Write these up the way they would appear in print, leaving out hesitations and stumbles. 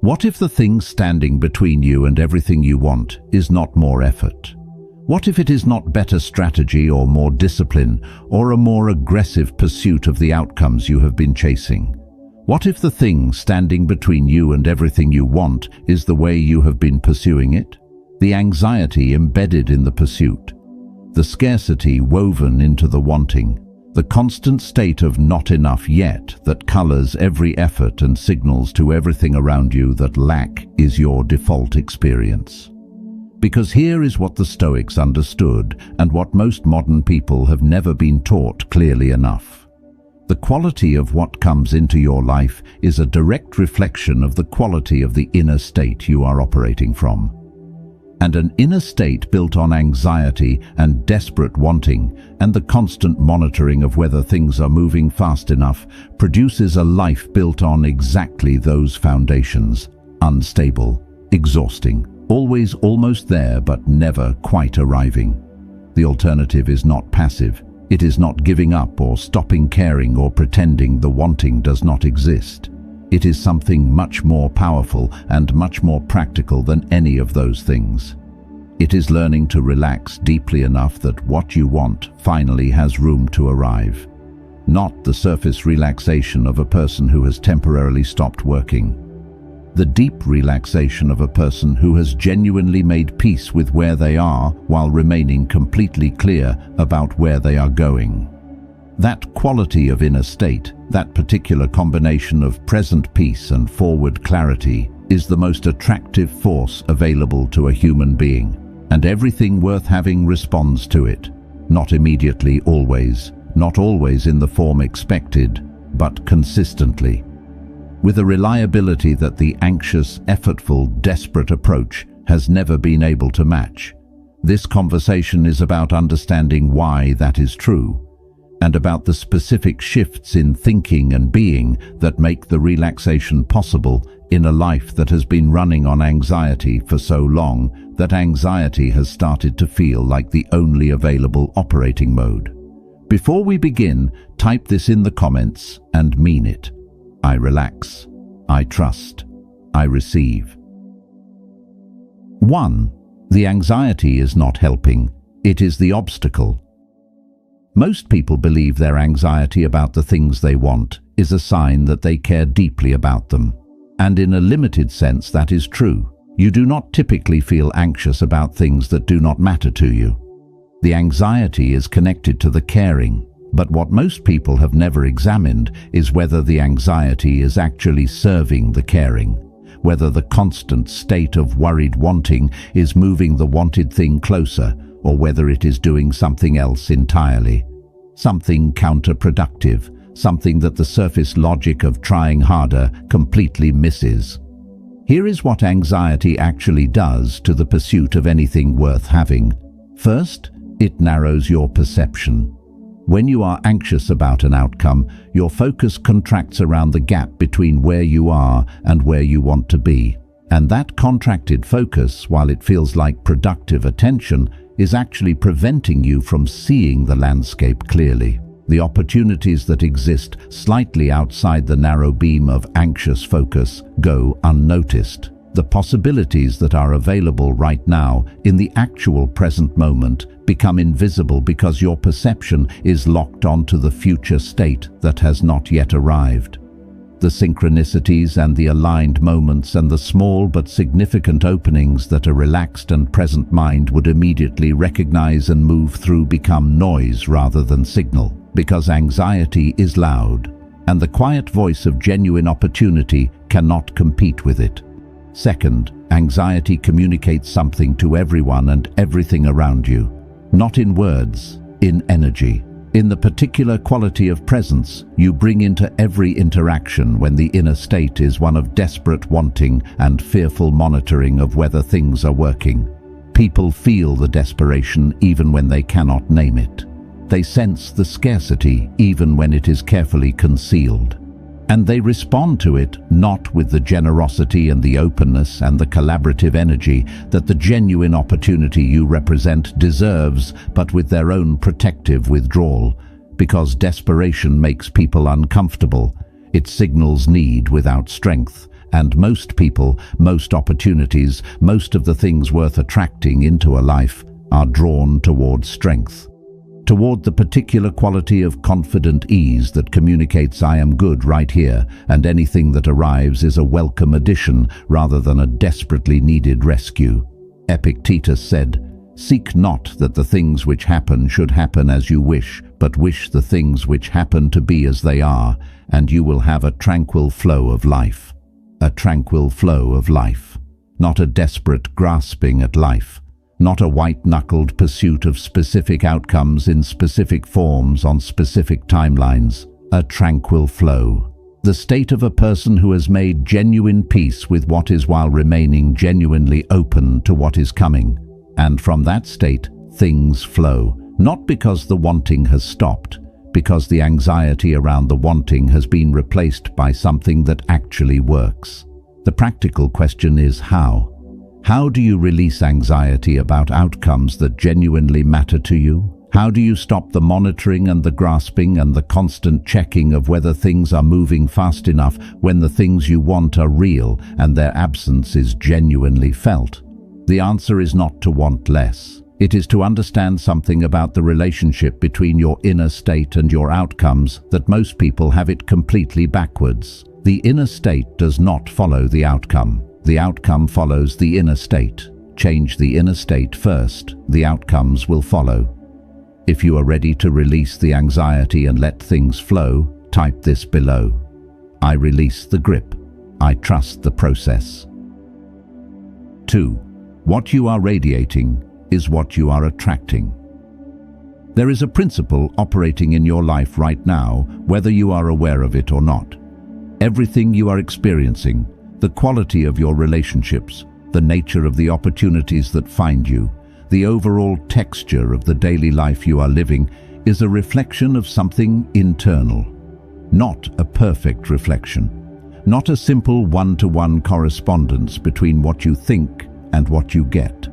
What if the thing standing between you and everything you want is not more effort? What if it is not better strategy or more discipline or a more aggressive pursuit of the outcomes you have been chasing? What if the thing standing between you and everything you want is the way you have been pursuing it? The anxiety embedded in the pursuit, the scarcity woven into the wanting, the constant state of not enough yet that colors every effort and signals to everything around you that lack is your default experience. Because here is what the Stoics understood and what most modern people have never been taught clearly enough. The quality of what comes into your life is a direct reflection of the quality of the inner state you are operating from. And an inner state built on anxiety and desperate wanting and the constant monitoring of whether things are moving fast enough produces a life built on exactly those foundations, unstable, exhausting, always almost there but never quite arriving. The alternative is not passive. It is not giving up or stopping caring or pretending the wanting does not exist. It is something much more powerful and much more practical than any of those things. It is learning to relax deeply enough that what you want finally has room to arrive. Not the surface relaxation of a person who has temporarily stopped working. The deep relaxation of a person who has genuinely made peace with where they are while remaining completely clear about where they are going. That quality of inner state, that particular combination of present peace and forward clarity, is the most attractive force available to a human being, and everything worth having responds to it. Not immediately always, not always in the form expected, but consistently. With a reliability that the anxious, effortful, desperate approach has never been able to match. This conversation is about understanding why that is true, and about the specific shifts in thinking and being that make the relaxation possible in a life that has been running on anxiety for so long that anxiety has started to feel like the only available operating mode. Before we begin, type this in the comments and mean it. I relax. I trust. I receive. 1. The anxiety is not helping. It is the obstacle. Most people believe their anxiety about the things they want is a sign that they care deeply about them. And in a limited sense, that is true. You do not typically feel anxious about things that do not matter to you. The anxiety is connected to the caring, but what most people have never examined is whether the anxiety is actually serving the caring, whether the constant state of worried wanting is moving the wanted thing closer, or whether it is doing something else entirely, something counterproductive, something that the surface logic of trying harder completely misses. Here is what anxiety actually does to the pursuit of anything worth having. First, it narrows your perception. When you are anxious about an outcome, your focus contracts around the gap between where you are and where you want to be. And that contracted focus, while it feels like productive attention, is actually preventing you from seeing the landscape clearly. The opportunities that exist slightly outside the narrow beam of anxious focus go unnoticed. The possibilities that are available right now in the actual present moment become invisible because your perception is locked onto the future state that has not yet arrived. The synchronicities and the aligned moments and the small but significant openings that a relaxed and present mind would immediately recognize and move through become noise rather than signal, because anxiety is loud, and the quiet voice of genuine opportunity cannot compete with it. Second, anxiety communicates something to everyone and everything around you, not in words, in energy. In the particular quality of presence you bring into every interaction when the inner state is one of desperate wanting and fearful monitoring of whether things are working. People feel the desperation even when they cannot name it. They sense the scarcity even when it is carefully concealed. And they respond to it not with the generosity and the openness and the collaborative energy that the genuine opportunity you represent deserves, but with their own protective withdrawal. Because desperation makes people uncomfortable. It signals need without strength, And most people, most opportunities, most of the things worth attracting into a life are drawn toward strength. Toward the particular quality of confident ease that communicates I am good right here, and anything that arrives is a welcome addition rather than a desperately needed rescue. Epictetus said, "Seek not that the things which happen should happen as you wish, but wish the things which happen to be as they are, and you will have a tranquil flow of life." A tranquil flow of life. Not a desperate grasping at life. Not a white-knuckled pursuit of specific outcomes in specific forms on specific timelines. A tranquil flow. The state of a person who has made genuine peace with what is while remaining genuinely open to what is coming. And from that state, things flow. Not because the wanting has stopped, because the anxiety around the wanting has been replaced by something that actually works. The practical question is how? How do you release anxiety about outcomes that genuinely matter to you? How do you stop the monitoring and the grasping and the constant checking of whether things are moving fast enough when the things you want are real and their absence is genuinely felt? The answer is not to want less. It is to understand something about the relationship between your inner state and your outcomes that most people have it completely backwards. The inner state does not follow the outcome. The outcome follows the inner state. Change the inner state first. The outcomes will follow. If you are ready to release the anxiety and let things flow, type this below. I release the grip. I trust the process. 2. What you are radiating is what you are attracting. There is a principle operating in your life right now, whether you are aware of it or not. Everything you are experiencing, the quality of your relationships, the nature of the opportunities that find you, the overall texture of the daily life you are living is a reflection of something internal. Not a perfect reflection. Not a simple one-to-one correspondence between what you think and what you get,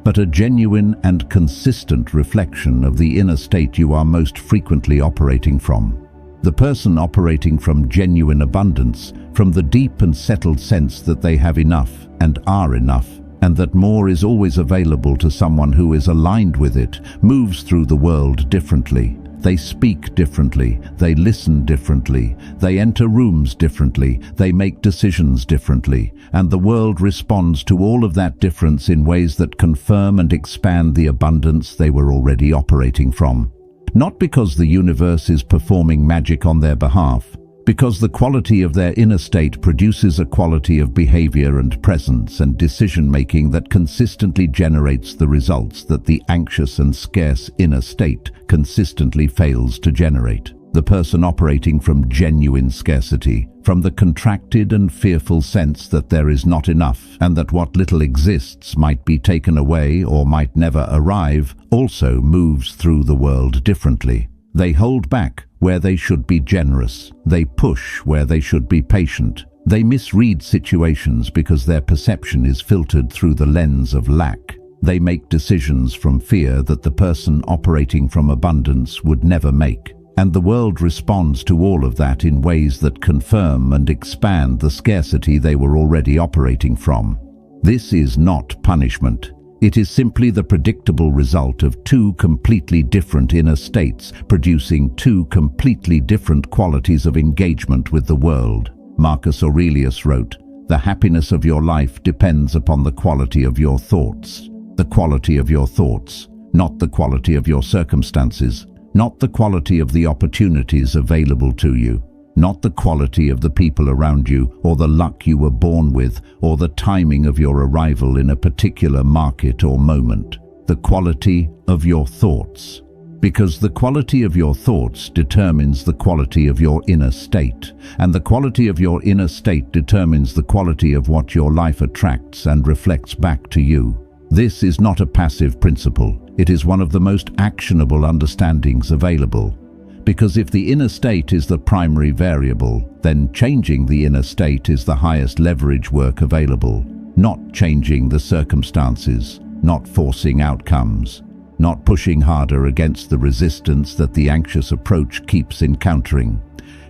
but a genuine and consistent reflection of the inner state you are most frequently operating from. The person operating from genuine abundance, from the deep and settled sense that they have enough and are enough, and that more is always available to someone who is aligned with it, moves through the world differently. They speak differently, they listen differently, they enter rooms differently, they make decisions differently, and the world responds to all of that difference in ways that confirm and expand the abundance they were already operating from. Not because the universe is performing magic on their behalf, because the quality of their inner state produces a quality of behavior and presence and decision-making that consistently generates the results that the anxious and scarce inner state consistently fails to generate. The person operating from genuine scarcity, from the contracted and fearful sense that there is not enough and that what little exists might be taken away or might never arrive, also moves through the world differently. They hold back where they should be generous. They push where they should be patient. They misread situations because their perception is filtered through the lens of lack. They make decisions from fear that the person operating from abundance would never make. And the world responds to all of that in ways that confirm and expand the scarcity they were already operating from. This is not punishment. It is simply the predictable result of two completely different inner states producing two completely different qualities of engagement with the world. Marcus Aurelius wrote, "The happiness of your life depends upon the quality of your thoughts." The quality of your thoughts, not the quality of your circumstances. Not the quality of the opportunities available to you, not the quality of the people around you, or the luck you were born with, or the timing of your arrival in a particular market or moment. The quality of your thoughts. Because the quality of your thoughts determines the quality of your inner state, and the quality of your inner state determines the quality of what your life attracts and reflects back to you. This is not a passive principle. It is one of the most actionable understandings available. Because if the inner state is the primary variable, then changing the inner state is the highest leverage work available. Not changing the circumstances, not forcing outcomes, not pushing harder against the resistance that the anxious approach keeps encountering.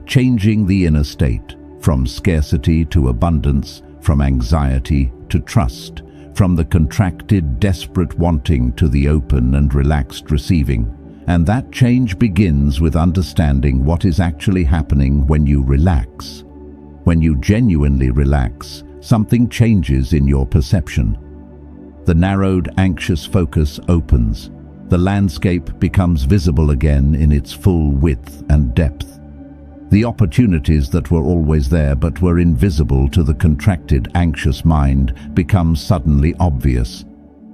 Changing the inner state, from scarcity to abundance, from anxiety to trust, from the contracted, desperate wanting to the open and relaxed receiving. And that change begins with understanding what is actually happening when you relax. When you genuinely relax, something changes in your perception. The narrowed, anxious focus opens. The landscape becomes visible again in its full width and depth. The opportunities that were always there but were invisible to the contracted, anxious mind become suddenly obvious.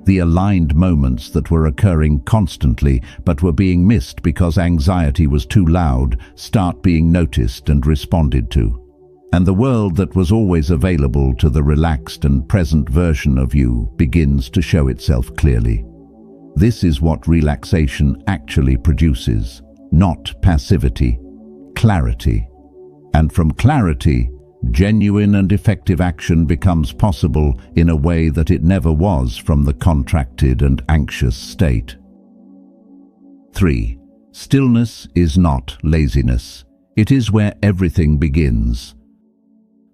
The aligned moments that were occurring constantly but were being missed because anxiety was too loud start being noticed and responded to. And the world that was always available to the relaxed and present version of you begins to show itself clearly. This is what relaxation actually produces, not passivity, clarity. And from clarity, genuine and effective action becomes possible in a way that it never was from the contracted and anxious state. 3. Stillness is not laziness. It is where everything begins.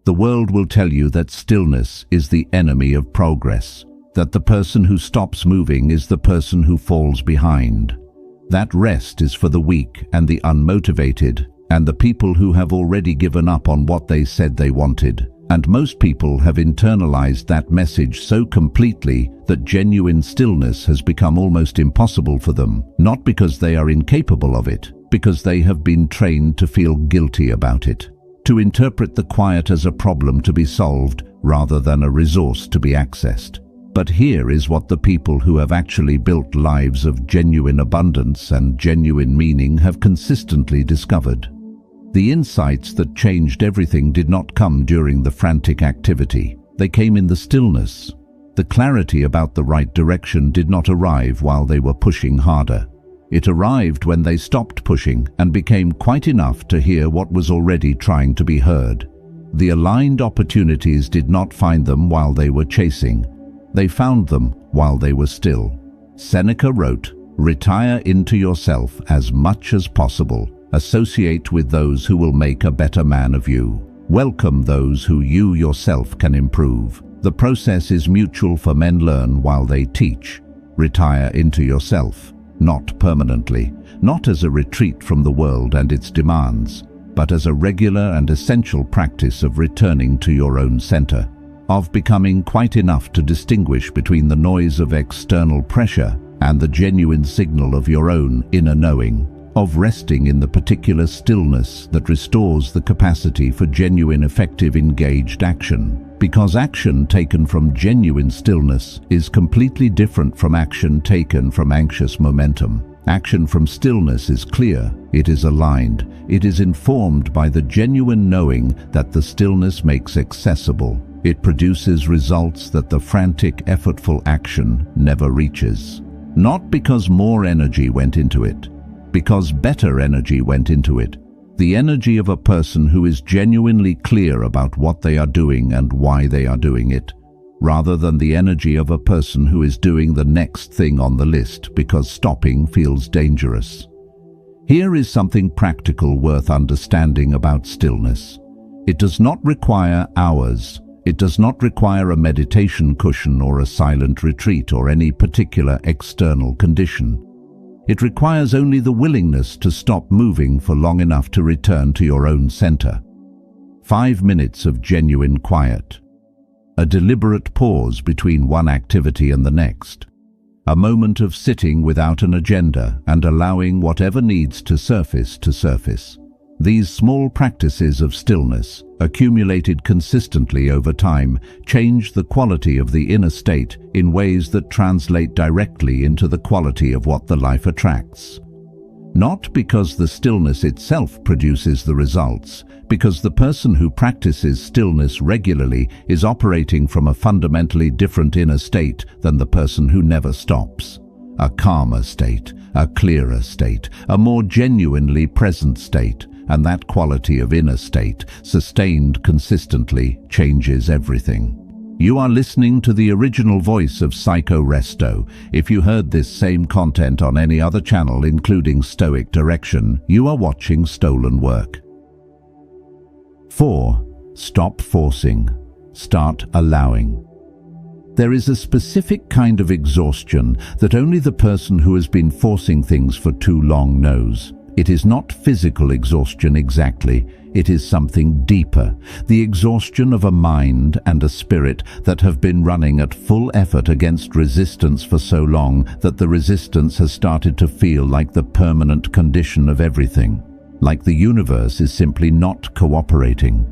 The world will tell you that stillness is the enemy of progress, that the person who stops moving is the person who falls behind. That rest is for the weak and the unmotivated, and the people who have already given up on what they said they wanted. And most people have internalized that message so completely that genuine stillness has become almost impossible for them, not because they are incapable of it, because they have been trained to feel guilty about it, to interpret the quiet as a problem to be solved rather than a resource to be accessed. But here is what the people who have actually built lives of genuine abundance and genuine meaning have consistently discovered. The insights that changed everything did not come during the frantic activity. They came in the stillness. The clarity about the right direction did not arrive while they were pushing harder. It arrived when they stopped pushing and became quiet enough to hear what was already trying to be heard. The aligned opportunities did not find them while they were chasing. They found them while they were still. Seneca wrote, "Retire into yourself as much as possible. Associate with those who will make a better man of you. Welcome those who you yourself can improve. The process is mutual, for men learn while they teach." Retire into yourself, not permanently, not as a retreat from the world and its demands, but as a regular and essential practice of returning to your own center, of becoming quiet enough to distinguish between the noise of external pressure and the genuine signal of your own inner knowing, of resting in the particular stillness that restores the capacity for genuine, effective, engaged action. Because action taken from genuine stillness is completely different from action taken from anxious momentum. Action from stillness is clear, it is aligned, it is informed by the genuine knowing that the stillness makes accessible. It produces results that the frantic, effortful action never reaches. Not because more energy went into it, because better energy went into it. The energy of a person who is genuinely clear about what they are doing and why they are doing it, rather than the energy of a person who is doing the next thing on the list because stopping feels dangerous. Here is something practical worth understanding about stillness. It does not require hours. It does not require a meditation cushion or a silent retreat or any particular external condition. It requires only the willingness to stop moving for long enough to return to your own center. 5 minutes of genuine quiet. A deliberate pause between one activity and the next. A moment of sitting without an agenda and allowing whatever needs to surface to surface. These small practices of stillness, accumulated consistently over time, change the quality of the inner state in ways that translate directly into the quality of what the life attracts. Not because the stillness itself produces the results, because the person who practices stillness regularly is operating from a fundamentally different inner state than the person who never stops. A calmer state, a clearer state, a more genuinely present state. And that quality of inner state, sustained consistently, changes everything. You are listening to the original voice of Psycho Resto. If you heard this same content on any other channel, including Stoic direction, you are watching stolen work. 4. Stop forcing. Start allowing. There is a specific kind of exhaustion that only the person who has been forcing things for too long knows. It is not physical exhaustion exactly, it is something deeper, the exhaustion of a mind and a spirit that have been running at full effort against resistance for so long that the resistance has started to feel like the permanent condition of everything, like the universe is simply not cooperating,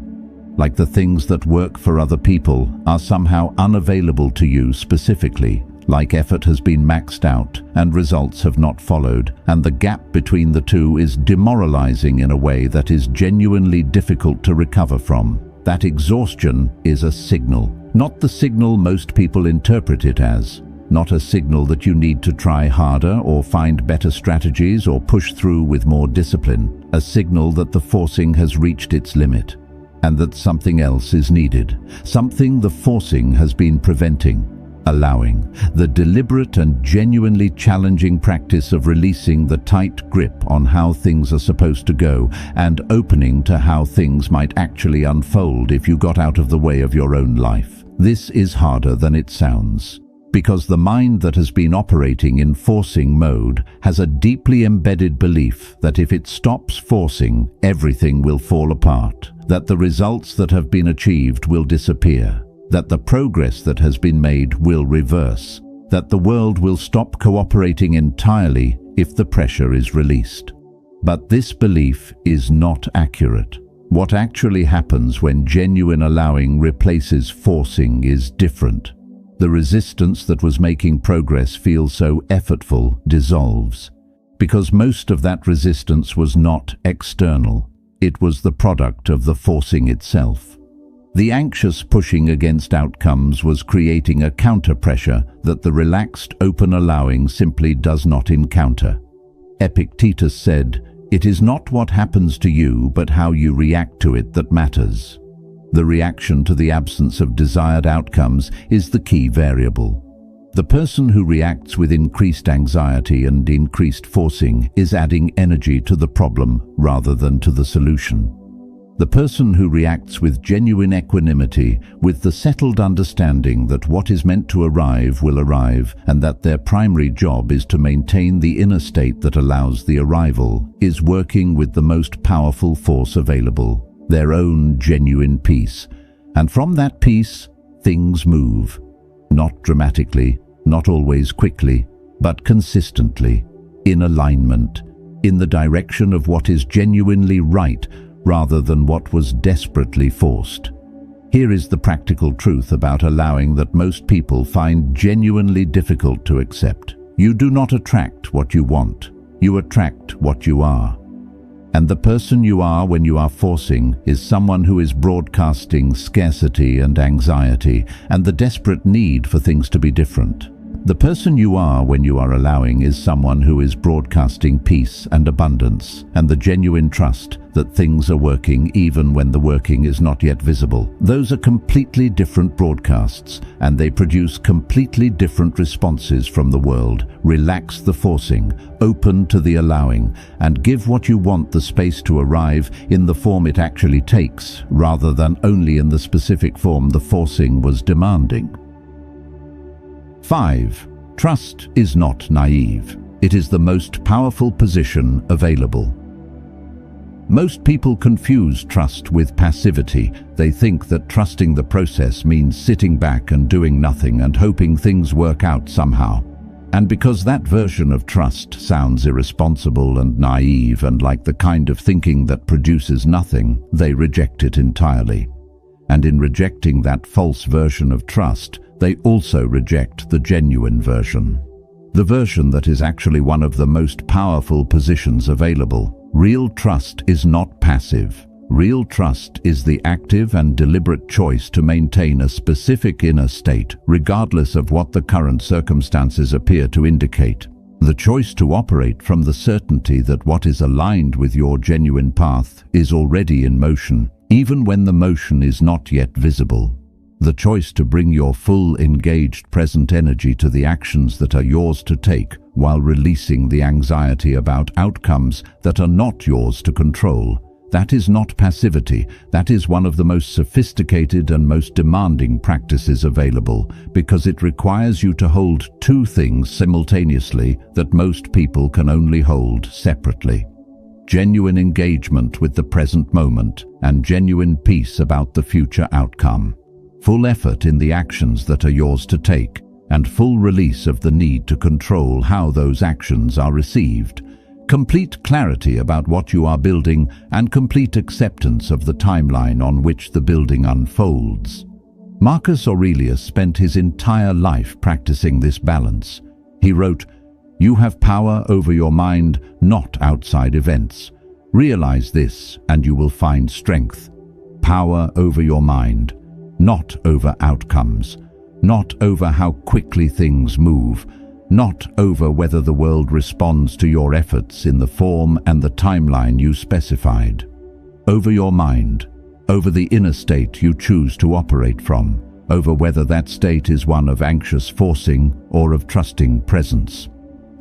like the things that work for other people are somehow unavailable to you specifically, like effort has been maxed out and results have not followed, and the gap between the two is demoralizing in a way that is genuinely difficult to recover from. That exhaustion is a signal, not the signal most people interpret it as, not a signal that you need to try harder or find better strategies or push through with more discipline, a signal that the forcing has reached its limit, and that something else is needed, something the forcing has been preventing. Allowing, the deliberate and genuinely challenging practice of releasing the tight grip on how things are supposed to go and opening to how things might actually unfold if you got out of the way of your own life. This is harder than it sounds, because the mind that has been operating in forcing mode has a deeply embedded belief that if it stops forcing, everything will fall apart, that the results that have been achieved will disappear, that the progress that has been made will reverse, that the world will stop cooperating entirely if the pressure is released. But this belief is not accurate. What actually happens when genuine allowing replaces forcing is different. The resistance that was making progress feel so effortful dissolves, because most of that resistance was not external. It was the product of the forcing itself. The anxious pushing against outcomes was creating a counter-pressure that the relaxed, open allowing simply does not encounter. Epictetus said, "It is not what happens to you, but how you react to it that matters." The reaction to the absence of desired outcomes is the key variable. The person who reacts with increased anxiety and increased forcing is adding energy to the problem rather than to the solution. The person who reacts with genuine equanimity, with the settled understanding that what is meant to arrive will arrive, and that their primary job is to maintain the inner state that allows the arrival, is working with the most powerful force available, their own genuine peace. And from that peace, things move. Not dramatically, not always quickly, but consistently, in alignment, in the direction of what is genuinely right, rather than what was desperately forced. Here is the practical truth about allowing that most people find genuinely difficult to accept. You do not attract what you want, you attract what you are. And the person you are when you are forcing is someone who is broadcasting scarcity and anxiety and the desperate need for things to be different. The person you are when you are allowing is someone who is broadcasting peace and abundance and the genuine trust that things are working even when the working is not yet visible. Those are completely different broadcasts, and they produce completely different responses from the world. Relax the forcing, open to the allowing, and give what you want the space to arrive in the form it actually takes, rather than only in the specific form the forcing was demanding. 5. Trust is not naive. It is the most powerful position available. Most people confuse trust with passivity. They think that trusting the process means sitting back and doing nothing and hoping things work out somehow. And because that version of trust sounds irresponsible and naive and like the kind of thinking that produces nothing, they reject it entirely. And in rejecting that false version of trust, they also reject the genuine version. The version that is actually one of the most powerful positions available. Real trust is not passive. Real trust is the active and deliberate choice to maintain a specific inner state, regardless of what the current circumstances appear to indicate. The choice to operate from the certainty that what is aligned with your genuine path is already in motion, even when the motion is not yet visible. The choice to bring your full, engaged, present energy to the actions that are yours to take, while releasing the anxiety about outcomes that are not yours to control. That is not passivity. That is one of the most sophisticated and most demanding practices available, because it requires you to hold two things simultaneously that most people can only hold separately: genuine engagement with the present moment and genuine peace about the future outcome. Full effort in the actions that are yours to take, and full release of the need to control how those actions are received. Complete clarity about what you are building and complete acceptance of the timeline on which the building unfolds. Marcus Aurelius spent his entire life practicing this balance. He wrote, "You have power over your mind, not outside events. Realize this and you will find strength. Power over your mind, not over outcomes, not over how quickly things move, not over whether the world responds to your efforts in the form and the timeline you specified. Over your mind, over the inner state you choose to operate from, over whether that state is one of anxious forcing or of trusting presence.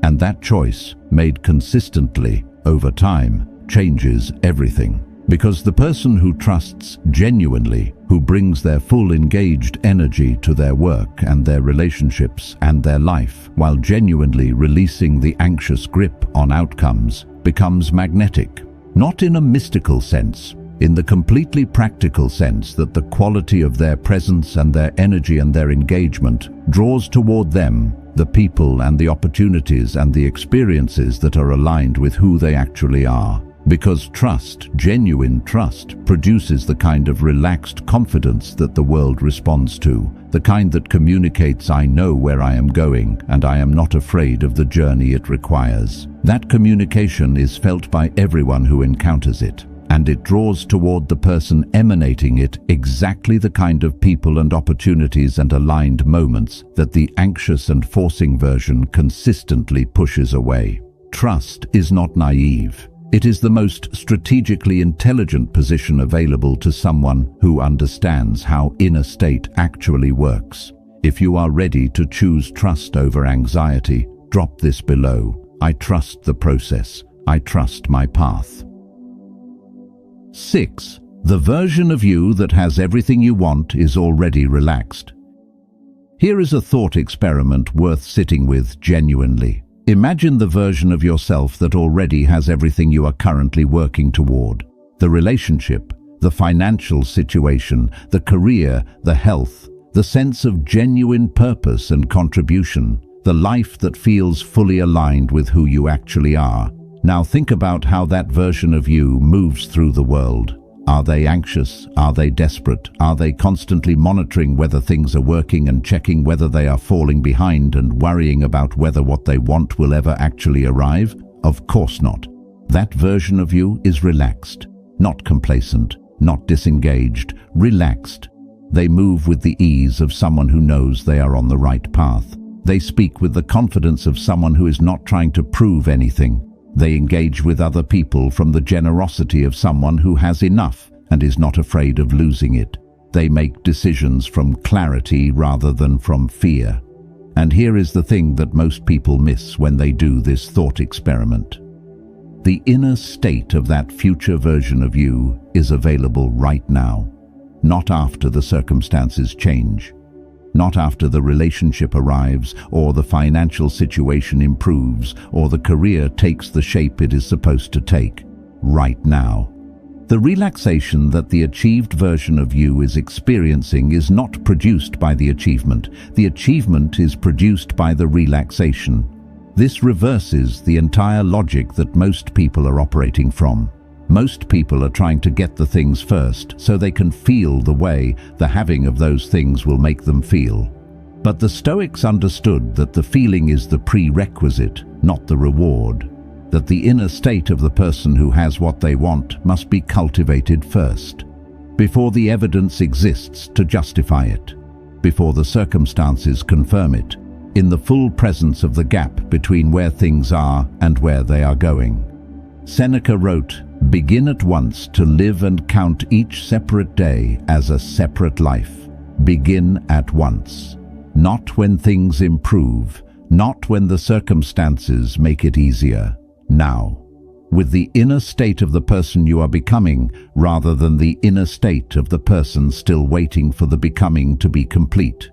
And that choice, made consistently over time, changes everything. Because the person who trusts genuinely, who brings their full engaged energy to their work and their relationships and their life, while genuinely releasing the anxious grip on outcomes, becomes magnetic. Not in a mystical sense, in the completely practical sense that the quality of their presence and their energy and their engagement draws toward them the people and the opportunities and the experiences that are aligned with who they actually are. Because trust, genuine trust, produces the kind of relaxed confidence that the world responds to, the kind that communicates, "I know where I am going, and I am not afraid of the journey it requires." That communication is felt by everyone who encounters it, and it draws toward the person emanating it exactly the kind of people and opportunities and aligned moments that the anxious and forcing version consistently pushes away. Trust is not naive. It is the most strategically intelligent position available to someone who understands how inner state actually works. If you are ready to choose trust over anxiety, drop this below. I trust the process. I trust my path. 6. The version of you that has everything you want is already relaxed. Here is a thought experiment worth sitting with genuinely. Imagine the version of yourself that already has everything you are currently working toward. The relationship, the financial situation, the career, the health, the sense of genuine purpose and contribution, the life that feels fully aligned with who you actually are. Now think about how that version of you moves through the world. Are they anxious? Are they desperate? Are they constantly monitoring whether things are working and checking whether they are falling behind and worrying about whether what they want will ever actually arrive? Of course not. That version of you is relaxed, not complacent, not disengaged, relaxed. They move with the ease of someone who knows they are on the right path. They speak with the confidence of someone who is not trying to prove anything. They engage with other people from the generosity of someone who has enough and is not afraid of losing it. They make decisions from clarity rather than from fear. And here is the thing that most people miss when they do this thought experiment. The inner state of that future version of you is available right now, not after the circumstances change. Not after the relationship arrives, or the financial situation improves, or the career takes the shape it is supposed to take. Right now. The relaxation that the achieved version of you is experiencing is not produced by the achievement. The achievement is produced by the relaxation. This reverses the entire logic that most people are operating from. Most people are trying to get the things first so they can feel the way the having of those things will make them feel. But the Stoics understood that the feeling is the prerequisite, not the reward. That the inner state of the person who has what they want must be cultivated first, before the evidence exists to justify it, before the circumstances confirm it, in the full presence of the gap between where things are and where they are going. Seneca wrote, "Begin at once to live and count each separate day as a separate life. Begin at once. Not when things improve, not when the circumstances make it easier. Now." with the inner state of the person you are becoming, rather than the inner state of the person still waiting for the becoming to be complete.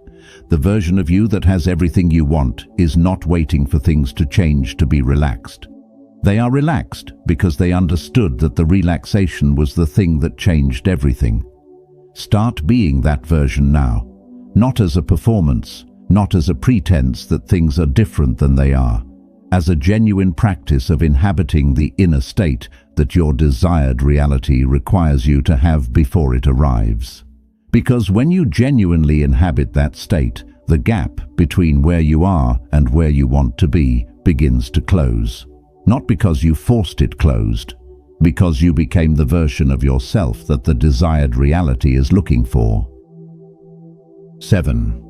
The version of you that has everything you want is not waiting for things to change to be relaxed. They are relaxed because they understood that the relaxation was the thing that changed everything. Start being that version now, not as a performance, not as a pretense that things are different than they are, as a genuine practice of inhabiting the inner state that your desired reality requires you to have before it arrives. Because when you genuinely inhabit that state, the gap between where you are and where you want to be begins to close. Not because you forced it closed, because you became the version of yourself that the desired reality is looking for. 7.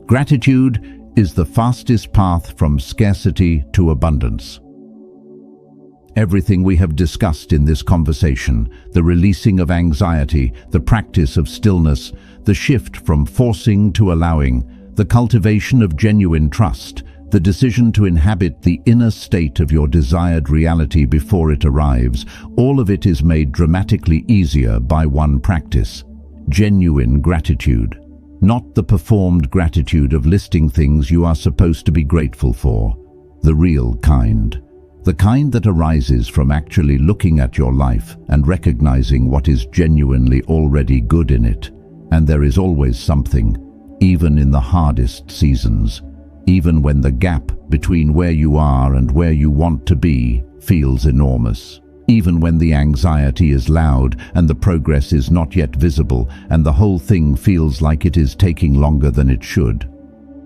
Gratitude is the fastest path from scarcity to abundance. Everything we have discussed in this conversation, the releasing of anxiety, the practice of stillness, the shift from forcing to allowing, the cultivation of genuine trust, the decision to inhabit the inner state of your desired reality before it arrives, all of it is made dramatically easier by one practice: genuine gratitude. Not the performed gratitude of listing things you are supposed to be grateful for, the real kind. The kind that arises from actually looking at your life and recognizing what is genuinely already good in it. And there is always something, even in the hardest seasons, even when the gap between where you are and where you want to be feels enormous. Even when the anxiety is loud and the progress is not yet visible and the whole thing feels like it is taking longer than it should.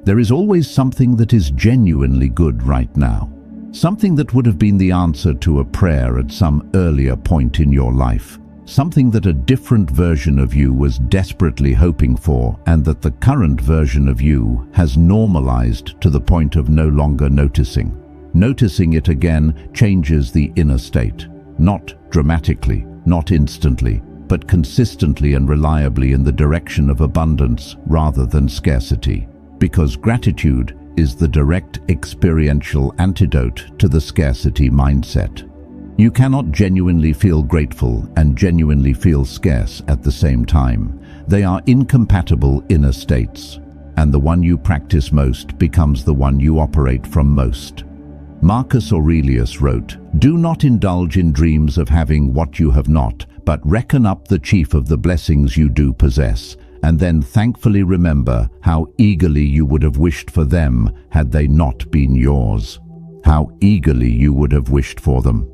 There is always something that is genuinely good right now. Something that would have been the answer to a prayer at some earlier point in your life. Something that a different version of you was desperately hoping for, and that the current version of you has normalized to the point of no longer noticing. Noticing it again changes the inner state. Not dramatically, not instantly, but consistently and reliably in the direction of abundance rather than scarcity. Because gratitude is the direct experiential antidote to the scarcity mindset. You cannot genuinely feel grateful and genuinely feel scarce at the same time. They are incompatible inner states, and the one you practice most becomes the one you operate from most. Marcus Aurelius wrote, "Do not indulge in dreams of having what you have not, but reckon up the chief of the blessings you do possess, and then thankfully remember how eagerly you would have wished for them had they not been yours." How eagerly you would have wished for them.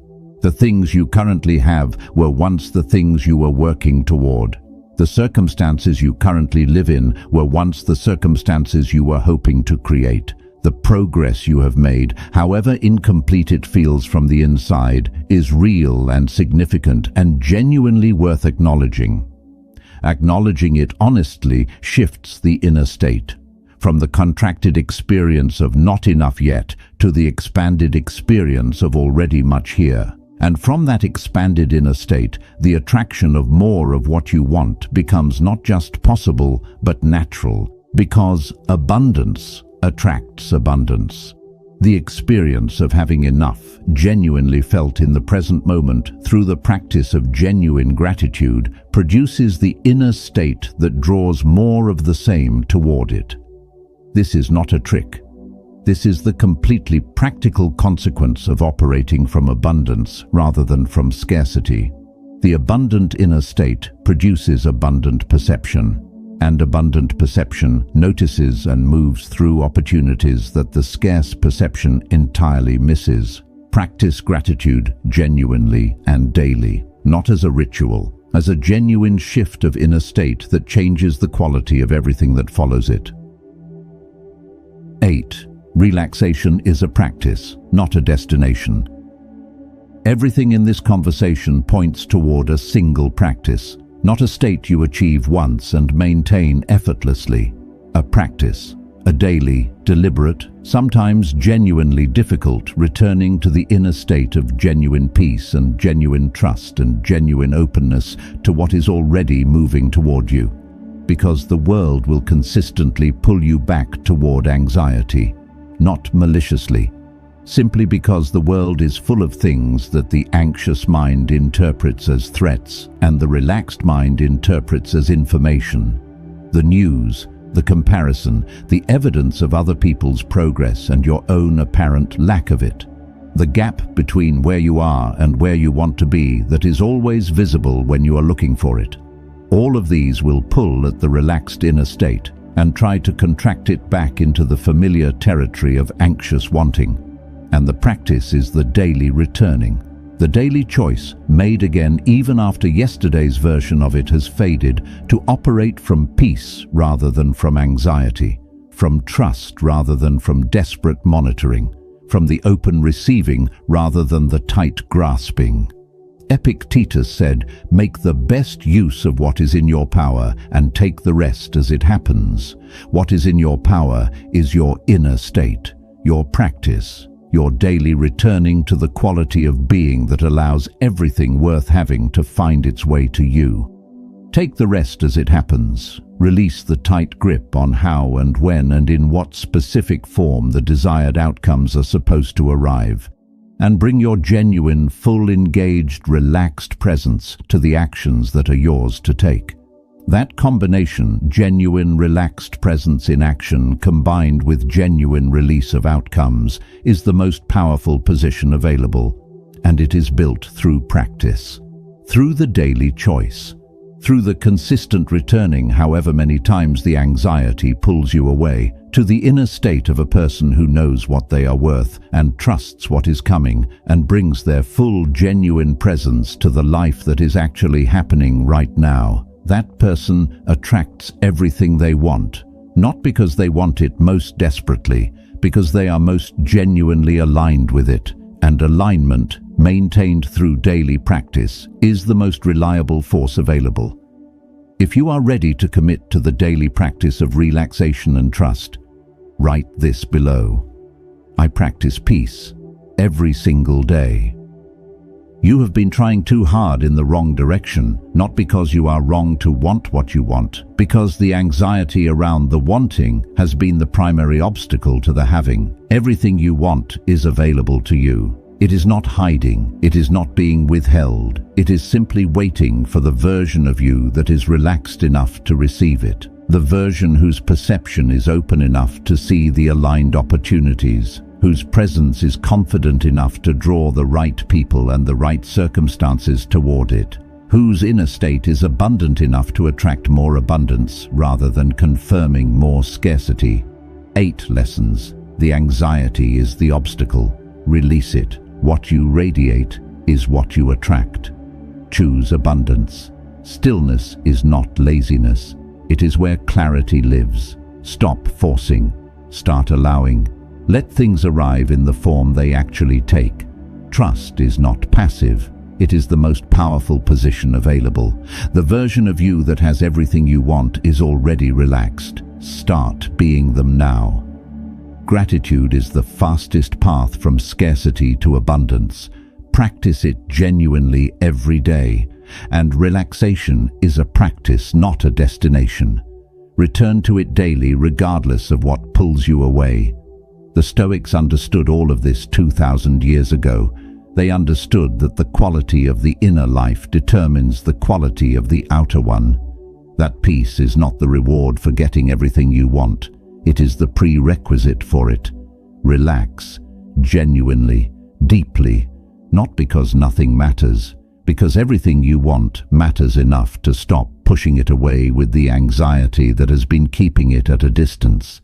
The things you currently have were once the things you were working toward. The circumstances you currently live in were once the circumstances you were hoping to create. The progress you have made, however incomplete it feels from the inside, is real and significant and genuinely worth acknowledging. Acknowledging it honestly shifts the inner state, from the contracted experience of not enough yet to the expanded experience of already much here. And from that expanded inner state, the attraction of more of what you want becomes not just possible, but natural, because abundance attracts abundance. The experience of having enough, genuinely felt in the present moment through the practice of genuine gratitude, produces the inner state that draws more of the same toward it. This is not a trick. This is the completely practical consequence of operating from abundance rather than from scarcity. The abundant inner state produces abundant perception, and abundant perception notices and moves through opportunities that the scarce perception entirely misses. Practice gratitude genuinely and daily, not as a ritual, as a genuine shift of inner state that changes the quality of everything that follows it. 8. Relaxation is a practice, not a destination. Everything in this conversation points toward a single practice, not a state you achieve once and maintain effortlessly. A practice, a daily, deliberate, sometimes genuinely difficult returning to the inner state of genuine peace and genuine trust and genuine openness to what is already moving toward you. Because the world will consistently pull you back toward anxiety, not maliciously, simply because the world is full of things that the anxious mind interprets as threats and the relaxed mind interprets as information. The news, the comparison, the evidence of other people's progress and your own apparent lack of it. The gap between where you are and where you want to be that is always visible when you are looking for it. All of these will pull at the relaxed inner state and try to contract it back into the familiar territory of anxious wanting. And the practice is the daily returning, the daily choice made again even after yesterday's version of it has faded, to operate from peace rather than from anxiety, from trust rather than from desperate monitoring, from the open receiving rather than the tight grasping. Epictetus said, "Make the best use of what is in your power and take the rest as it happens." What is in your power is your inner state, your practice, your daily returning to the quality of being that allows everything worth having to find its way to you. Take the rest as it happens. Release the tight grip on how and when and in what specific form the desired outcomes are supposed to arrive. And bring your genuine, full, engaged, relaxed presence to the actions that are yours to take. That combination, genuine, relaxed presence in action combined with genuine release of outcomes, is the most powerful position available, and it is built through practice, through the daily choice, through the consistent returning however many times the anxiety pulls you away, to the inner state of a person who knows what they are worth and trusts what is coming and brings their full, genuine presence to the life that is actually happening right now. That person attracts everything they want, not because they want it most desperately, because they are most genuinely aligned with it, and alignment, maintained through daily practice, is the most reliable force available. If you are ready to commit to the daily practice of relaxation and trust, write this below: I practice peace every single day. You have been trying too hard in the wrong direction, not because you are wrong to want what you want, because the anxiety around the wanting has been the primary obstacle to the having. Everything you want is available to you. It is not hiding, it is not being withheld, it is simply waiting for the version of you that is relaxed enough to receive it, the version whose perception is open enough to see the aligned opportunities, whose presence is confident enough to draw the right people and the right circumstances toward it, whose inner state is abundant enough to attract more abundance rather than confirming more scarcity. 8 lessons. The anxiety is the obstacle. Release it. What you radiate is what you attract. Choose abundance. Stillness is not laziness. It is where clarity lives. Stop forcing. Start allowing. Let things arrive in the form they actually take. Trust is not passive. It is the most powerful position available. The version of you that has everything you want is already relaxed. Start being them now. Gratitude is the fastest path from scarcity to abundance. Practice it genuinely every day. And relaxation is a practice, not a destination. Return to it daily regardless of what pulls you away. The Stoics understood all of this 2,000 years ago. They understood that the quality of the inner life determines the quality of the outer one. That peace is not the reward for getting everything you want. It is the prerequisite for it. Relax, genuinely, deeply, not because nothing matters, because everything you want matters enough to stop pushing it away with the anxiety that has been keeping it at a distance.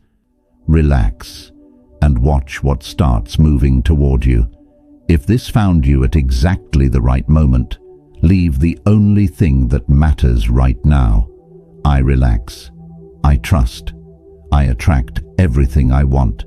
Relax and watch what starts moving toward you. If this found you at exactly the right moment, leave the only thing that matters right now. I relax. I trust. I attract everything I want.